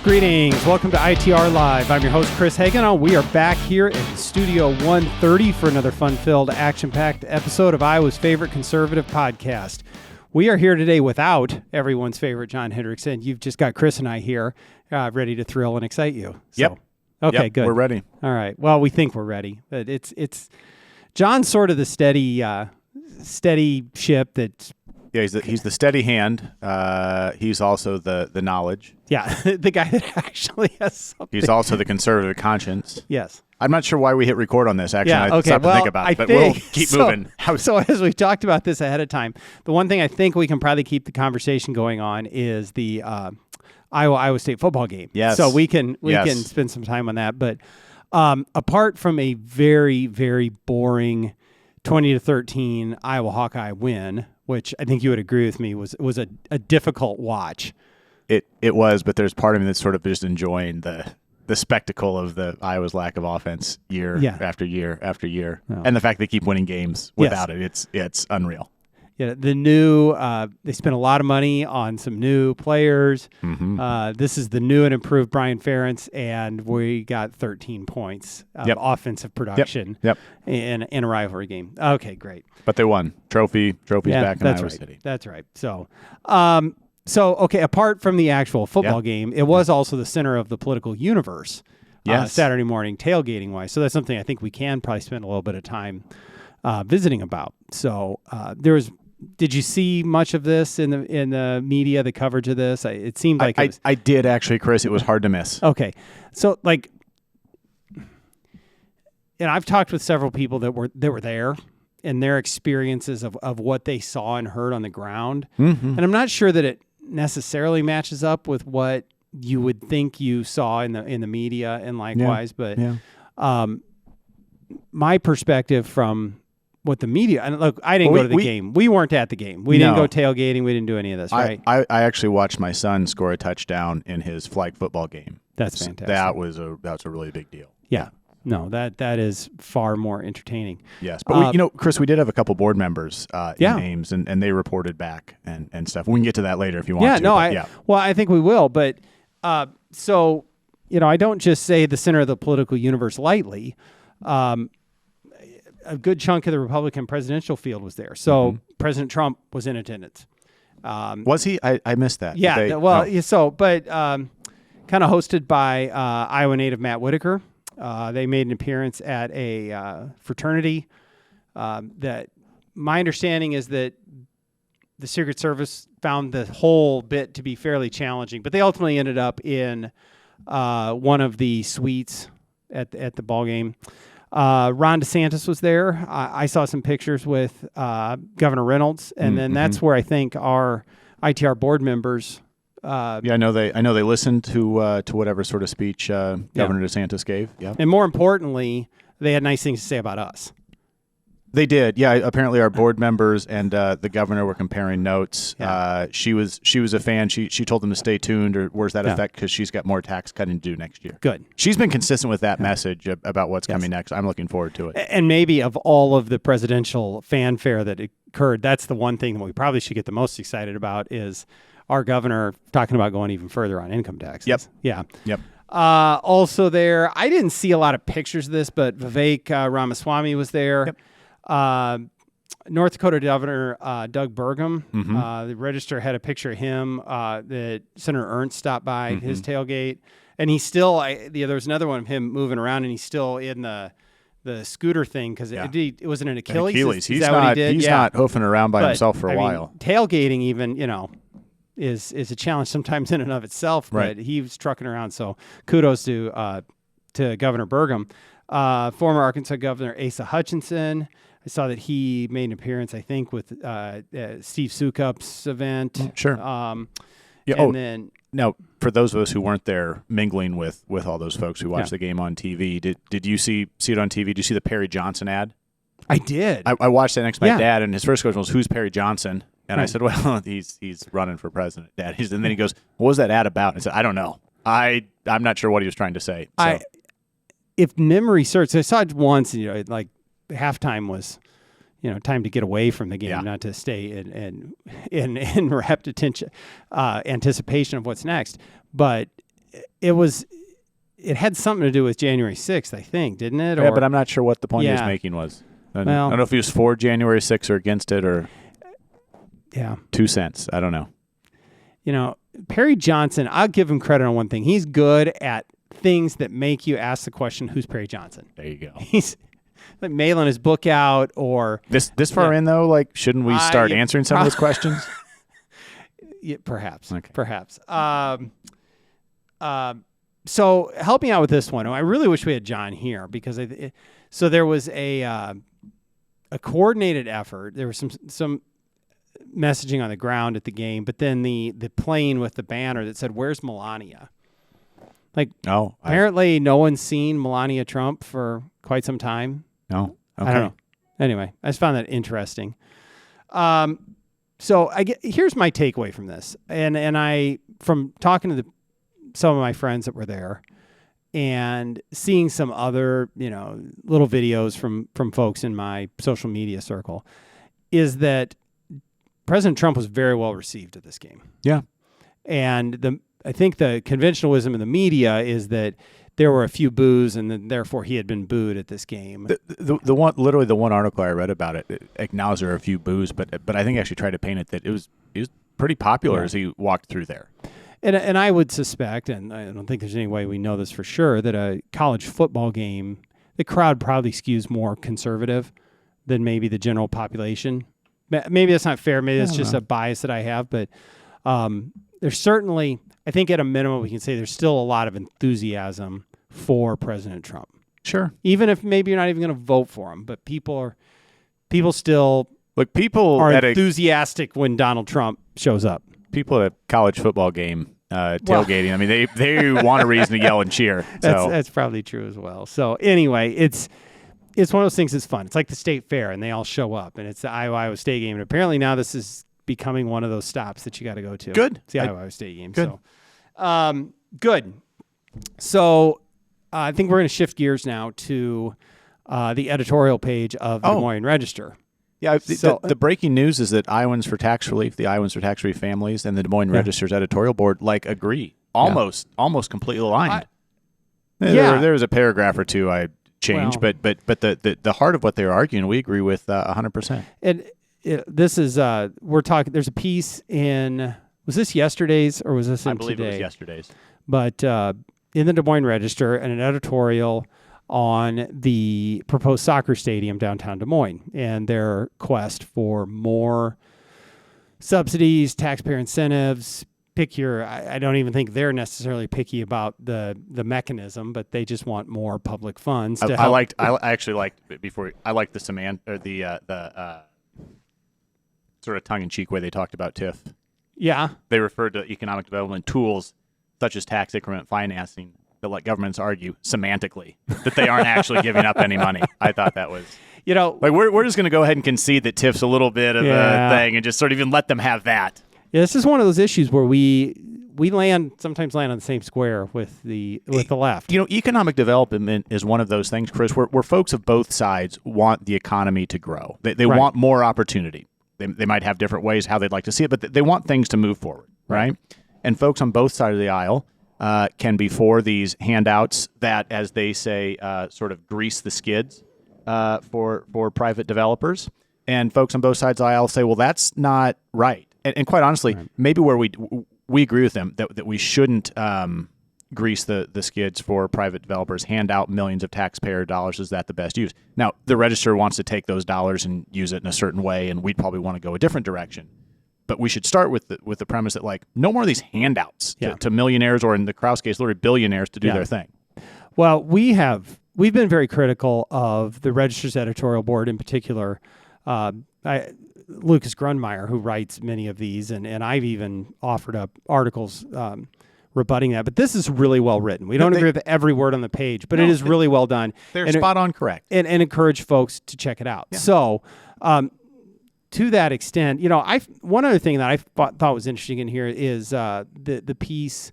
Greetings. Welcome to ITR Live. I'm your host, Chris Hagenau. We are back here in Studio 130 for another fun-filled, action-packed episode of Iowa's favorite conservative podcast. We are here today without everyone's favorite John Hendrickson. You've just got Chris and I here, ready to thrill and excite you. So, yep. Okay, yep, good. We're ready. All right. Well, we think we're ready. But it's John's sort of the steady ship that's... Yeah, he's the steady hand. He's also the knowledge. Yeah, the guy that actually has something. He's also the conservative conscience. Yes. I'm not sure why we hit record on this, actually. Yeah, okay. I stopped to think about it, but we'll keep moving. So as we talked about this ahead of time, the one thing I think we can probably keep the conversation going on is the Iowa State football game. Yes. So we can spend some time on that. But apart from a very, very boring 20-13 Iowa Hawkeye win, which I think you would agree with me was a difficult watch. It was, but there's part of me that's sort of just enjoying the spectacle of the Iowa's lack of offense year after year after year, and the fact they keep winning games without it. It's unreal. Yeah, the new they spent a lot of money on some new players. Mm-hmm. This is the new and improved Brian Ferentz, and we got 13 points of offensive production in a rivalry game. Okay, great. But they won. Trophy's back in Iowa City. That's right. So, okay, apart from the actual football game, it was also the center of the political universe Saturday morning, tailgating-wise. So that's something I think we can probably spend a little bit of time visiting about. So did you see much of this in the media, the coverage of this? It seemed like I did actually, Chris. It was hard to miss. Okay. So and I've talked with several people that were there and their experiences of what they saw and heard on the ground. Mm-hmm. And I'm not sure that it necessarily matches up with what you would think you saw in the media and likewise. But my perspective from what the media, and look, I didn't go to the game. We weren't at the game. We didn't go tailgating. We didn't do any of this, right? I actually watched my son score a touchdown in his flag football game. That's fantastic. That's a really big deal. Yeah. No, that is far more entertaining. Yes, but Chris, we did have a couple board members in Ames, and they reported back and stuff. We can get to that later if you want to. Well, I think we will. But I don't just say the center of the political universe lightly. A good chunk of the Republican presidential field was there. So President Trump was in attendance. Was he? I missed that. Yeah. Kind of hosted by Iowa native Matt Whitaker. They made an appearance at a fraternity. That my understanding is that the Secret Service found the whole bit to be fairly challenging, but they ultimately ended up in one of the suites at the ball game. Ron DeSantis was there. I saw some pictures with Governor Reynolds, and then that's where I think our ITR board members. I know they listened to whatever sort of speech Governor DeSantis gave. Yeah, and more importantly, they had nice things to say about us. They did. Yeah, apparently our board members and the governor were comparing notes. Yeah. She was a fan. She told them to stay tuned, or where's that effect? Because she's got more tax cutting to do next year. Good. She's been consistent with that message about what's coming next. I'm looking forward to it. And maybe of all of the presidential fanfare that occurred, that's the one thing that we probably should get the most excited about is our governor talking about going even further on income taxes. Yep. Yeah. Yep. Also there, I didn't see a lot of pictures of this, but Vivek Ramaswamy was there. Yep. North Dakota Governor Doug Bergum, Mm-hmm. the Register had a picture of him that Senator Ernst stopped by his tailgate, and he's still. There was another one of him moving around, and he's still in the scooter thing because it wasn't an Achilles. He's that not. what he did? He's not hoofing around by himself for a while. Tailgating, even is a challenge sometimes in and of itself. Right. But he was trucking around, so kudos to Governor Bergum. Former Arkansas Governor Asa Hutchinson. I saw that he made an appearance, I think, with Steve Sukup's event. Sure. Then now, for those of us who weren't there mingling with all those folks who watched the game on TV, did you see it on TV? Did you see the Perry Johnson ad? I did. I watched that next to my dad, and his first question was, "Who's Perry Johnson?" And I said, "Well, he's running for president, Dad." And then he goes, "What was that ad about?" And I said, "I don't know. I'm not sure what he was trying to say." So. If memory serves, I saw it once. Halftime was, time to get away from the game, not to stay in rapt anticipation of what's next. But it had something to do with January 6th, I think, didn't it? Yeah, but I'm not sure what the point he was making was. I don't know if he was for January 6th or against it or 2 cents. I don't know. Perry Johnson, I'll give him credit on one thing. He's good at things that make you ask the question, who's Perry Johnson? There you go. He's like mailing his book out or... This far in, though, like, shouldn't we start answering some of those questions? Yeah, perhaps. Okay. Perhaps. So help me out with this one. I really wish we had John here because so there was a coordinated effort. There was some messaging on the ground at the game, but then the plane with the banner that said, "Where's Melania?" Like, apparently no one's seen Melania Trump for quite some time. No, okay. I don't know. Anyway, I just found that interesting. So here's my takeaway from this, and I from talking to some of my friends that were there, and seeing some other little videos from folks in my social media circle, is that President Trump was very well received at this game. Yeah, and I think the conventional wisdom in the media is that there were a few boos, and then therefore he had been booed at this game. The one article I read about it acknowledged there were a few boos, but I think actually tried to paint it that it was pretty popular as he walked through there. And I would suspect, and I don't think there's any way we know this for sure, that a college football game, the crowd probably skews more conservative than maybe the general population. Maybe that's not fair. Maybe that's just a bias that I have, but there's certainly, I think at a minimum, we can say there's still a lot of enthusiasm for President Trump. Sure. Even if maybe you're not even going to vote for him, but people still are enthusiastic when Donald Trump shows up. People at a college football game tailgating, I mean, they want a reason to yell and cheer. So. That's probably true as well. So anyway, it's one of those things that's fun. It's like the state fair, and they all show up, and it's the Iowa State game. And apparently now this is becoming one of those stops that you got to go to. Good. It's the Iowa State game. Good. So, good. So I think we're going to shift gears now to the editorial page of the Des Moines Register. Yeah, the breaking news is that Iowans for Tax Relief, the Iowans for Tax Relief Families, and the Des Moines Register's editorial board agree. Almost completely aligned. There was a paragraph or two I changed, but the heart of what they're arguing, we agree with 100%. And this is we're talking. There's a piece in. Was this yesterday's or was this in today? I believe it was yesterday's. But in the Des Moines Register, and an editorial on the proposed soccer stadium downtown Des Moines and their quest for more subsidies, taxpayer incentives. I don't even think they're necessarily picky about the mechanism, but they just want more public funds. I actually liked the semantic or the sort of tongue-in-cheek way they talked about TIF. Yeah. They referred to economic development tools such as tax increment financing that let governments argue semantically that they aren't actually giving up any money. I thought that was, we're just going to go ahead and concede that TIF's a little bit of a thing and just sort of even let them have that. Yeah, this is one of those issues where we sometimes land on the same square with the left. Economic development is one of those things, Chris, where folks of both sides want the economy to grow. They want more opportunity. They might have different ways how they'd like to see it, but they want things to move forward, right? And folks on both sides of the aisle can be for these handouts that, as they say, sort of grease the skids for private developers. And folks on both sides of the aisle say, well, that's not right. And quite honestly, maybe where we agree with them that we shouldn't grease the skids for private developers, hand out millions of taxpayer dollars. Is that the best use? Now, the Register wants to take those dollars and use it in a certain way, and we'd probably want to go a different direction. But we should start with the premise that no more of these handouts to millionaires, or in the Krause case, literally billionaires to do their thing. Well, we've been very critical of the Register's editorial board in particular. Lucas Grunmeyer, who writes many of these, and I've even offered up articles rebutting that. But this is really well written. We don't agree with every word on the page, but it is really well done. They're spot on correct. And encourage folks to check it out. Yeah. So to that extent, one other thing that I thought was interesting in here is the piece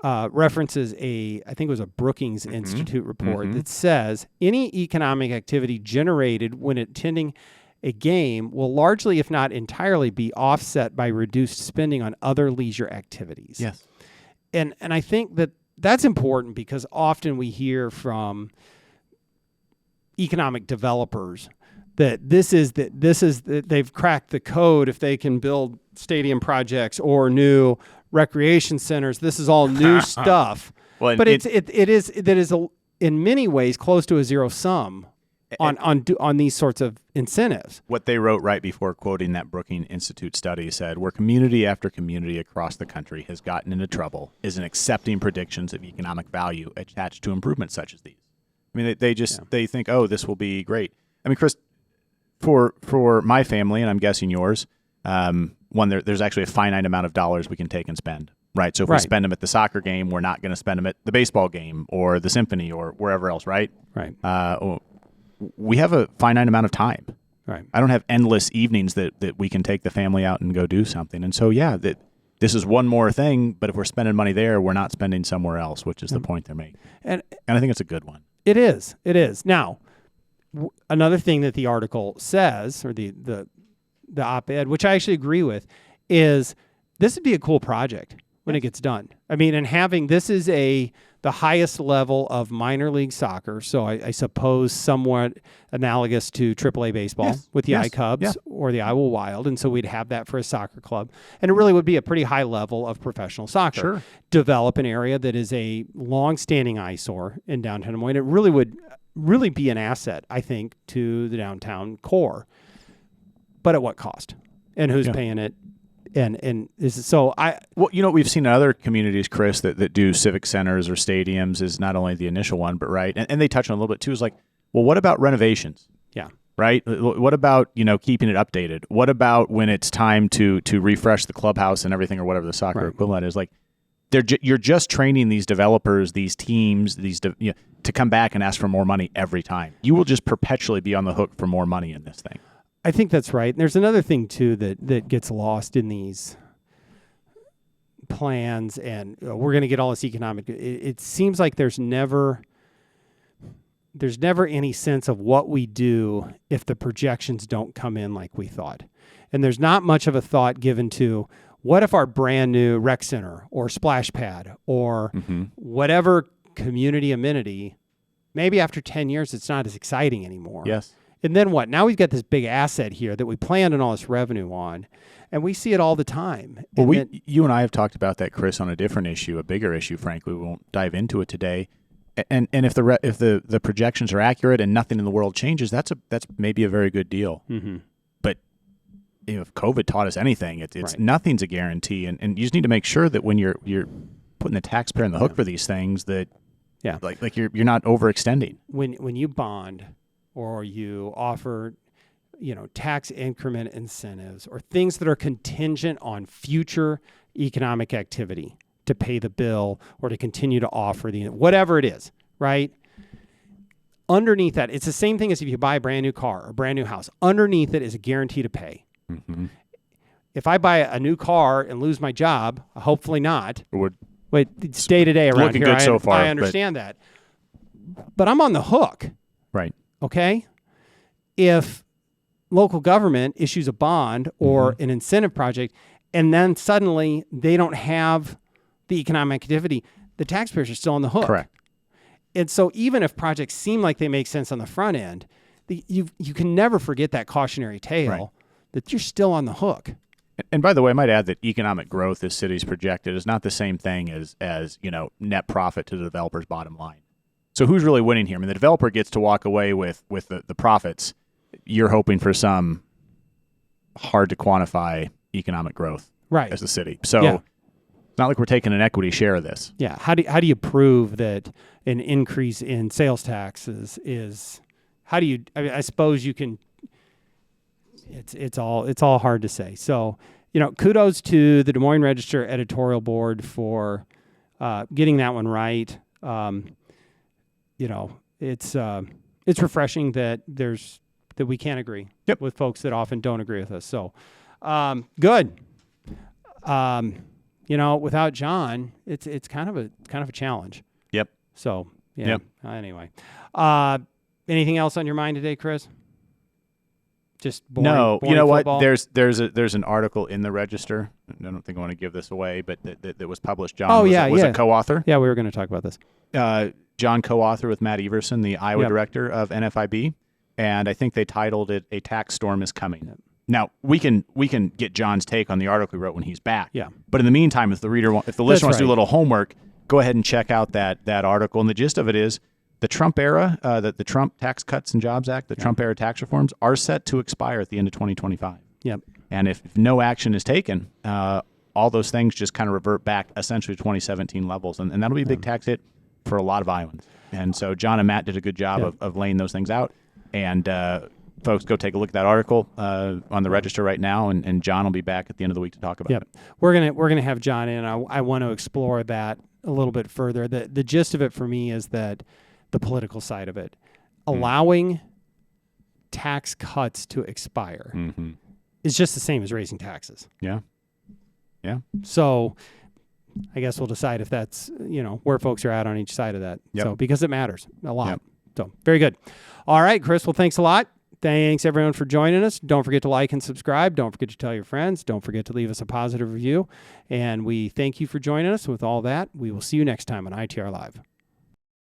references I think it was a Brookings Institute report that says any economic activity generated when attending a game will largely, if not entirely, be offset by reduced spending on other leisure activities. Yes. And I think that that's important because often we hear from economic developers that they've cracked the code if they can build stadium projects or new recreation centers. This is all new stuff. Well, but it is in many ways close to a zero sum on these sorts of incentives. What they wrote right before quoting that Brookings Institute study said, where community after community across the country has gotten into trouble is in accepting predictions of economic value attached to improvements such as these. I mean, they think, oh, this will be great. I mean, Chris, for my family, and I'm guessing yours, there's actually a finite amount of dollars we can take and spend, right? So if we spend them at the soccer game, we're not going to spend them at the baseball game or the symphony or wherever else, right? Right. We have a finite amount of time. Right. I don't have endless evenings that we can take the family out and go do something. And so, this is one more thing, but if we're spending money there, we're not spending somewhere else, which is the point they're making. And I think it's a good one. It is. Now, another thing that the article says, or the op-ed, which I actually agree with, is this would be a cool project when it gets done. I mean, and having this is the highest level of minor league soccer, so I suppose somewhat analogous to AAA baseball with the iCubs or the Iowa Wild, and so we'd have that for a soccer club. And it really would be a pretty high level of professional soccer. Sure. Develop an area that is a long-standing eyesore in downtown Des Moines. It really would be an asset, I think, to the downtown core. But at what cost? And who's paying it? And what we've seen in other communities, Chris, that do civic centers or stadiums is not only the initial one, but and they touch on a little bit too, is like, well, what about renovations? Yeah. Right. What about, keeping it updated? What about when it's time to refresh the clubhouse and everything or whatever the soccer equivalent is? Like, you're just training these developers, these teams, to come back and ask for more money every time. You will just perpetually be on the hook for more money in this thing. I think that's right. And there's another thing, too, that gets lost in these plans, and we're going to get all this economic. It seems like there's never any sense of what we do if the projections don't come in like we thought. And there's not much of a thought given to what if our brand new rec center or splash pad or whatever community amenity, maybe after 10 years it's not as exciting anymore. Yes. And then what? Now we've got this big asset here that we planned on all this revenue on, and we see it all the time. Well, you and I have talked about that, Chris, on a different issue, a bigger issue. Frankly, we won't dive into it today. And if the projections are accurate and nothing in the world changes, that's maybe a very good deal. Mm-hmm. But if COVID taught us anything, it's nothing's a guarantee, and you just need to make sure that when you're putting the taxpayer on the hook for these things, that like you're not overextending. When you bond, or you offer, tax increment incentives or things that are contingent on future economic activity to pay the bill or to continue to offer whatever it is, right? Underneath that, it's the same thing as if you buy a brand new car or a brand new house. Underneath it is a guarantee to pay. Mm-hmm. If I buy a new car and lose my job, hopefully not. It's day-to-day around looking here. Good so far, I understand that. But I'm on the hook. Right. Okay? If local government issues a bond or an incentive project and then suddenly they don't have the economic activity, the taxpayers are still on the hook. Correct. And so even if projects seem like they make sense on the front end, you can never forget that cautionary tale that you're still on the hook. And by the way, I might add that economic growth as cities projected is not the same thing as net profit to the developer's bottom line. So who's really winning here? I mean, the developer gets to walk away with the profits. You're hoping for some hard to quantify economic growth as a city. So it's not like we're taking an equity share of this. Yeah. How do you prove that an increase in sales taxes is? I suppose you can. It's all hard to say. So kudos to the Des Moines Register editorial board for getting that one right. It's refreshing that we can't agree with folks that often don't agree with us. So, good. Without John, it's kind of a challenge. Yep. So, yeah. Yep. Anyway, anything else on your mind today, Chris? Just boring, no. boring You know football? what? There's an article in the Register. I don't think I want to give this away, but that was published. John was a co-author. Yeah, we were going to talk about this. John co-author with Matt Everson, the Iowa director of NFIB, and I think they titled it "A Tax Storm is Coming." Yep. Now we can get John's take on the article he wrote when he's back. Yeah. But in the meantime, if the listener wants to do a little homework, go ahead and check out that article. And the gist of it is the Trump era, the Trump Tax Cuts and Jobs Act, the Trump era tax reforms are set to expire at the end of 2025. Yep. And if no action is taken, all those things just kind of revert back essentially to 2017 levels, and that'll be a big tax hit for a lot of Iowans. And so John and Matt did a good job of laying those things out. And folks, go take a look at that article on the Register right now, and John will be back at the end of the week to talk about it. We're gonna have John in. I want to explore that a little bit further. The gist of it for me is that the political side of it, allowing tax cuts to expire, is just the same as raising taxes. Yeah. So I guess we'll decide if that's where folks are at on each side of that. So because it matters a lot. So very good. All right, Chris. Well, thanks a lot. Thanks, everyone, for joining us. Don't forget to like and subscribe. Don't forget to tell your friends. Don't forget to leave us a positive review. And we thank you for joining us. With all that, we will see you next time on ITR Live.